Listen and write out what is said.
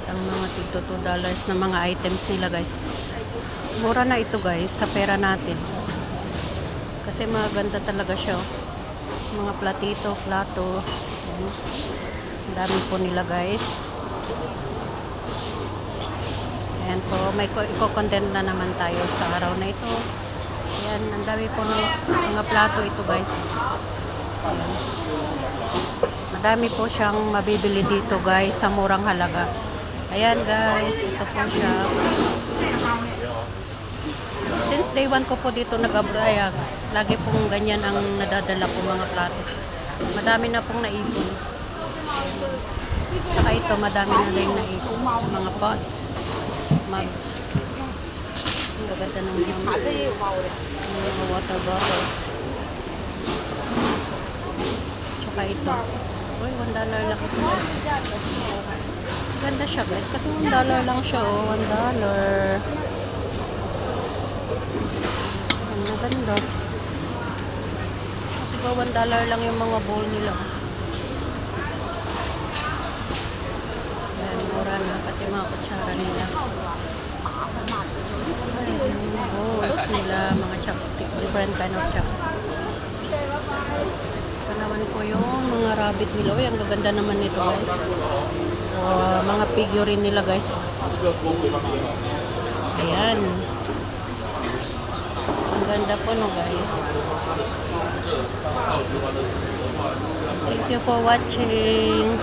ang mga tigto $2 na mga items nila guys. Mura na ito guys sa pera natin. Kasi maganda talaga siya. Mga platito, plato. Ayan. Ang dami po nila guys. Ayan po, may i-content na naman tayo sa araw na ito. Ayan, ang dami po ng mga plato ito guys. Ayan. Madami po siyang mabibili dito guys sa murang halaga. Ayan guys, ito po siya. Since day 1 ko po dito nag-abroad, lagi pong ganyan ang nadadala po mga plato. Madami na pong naipon. Saka ito, madami na rin naipon. Mga pots, mugs. Ang gaganda ng mga mugs. Mga water bottle. Saka ito. Uy, $1 lang ito guys. Ganda siya guys. Kasi $1 lang siya oh. $1. Ang maganda. Kasi ba $1 lang yung mga bowl nila. Ayan, mura na. Pati mga kutsara nila. Ayan, mga bowls nila. Mga chopstick. Different kind of chopstick. Ito naman po yung mga rabbit nila. Uy, ang gaganda naman nito guys. Mga figurine nila guys. Ayan. Ang ganda po no guys. Thank you for watching.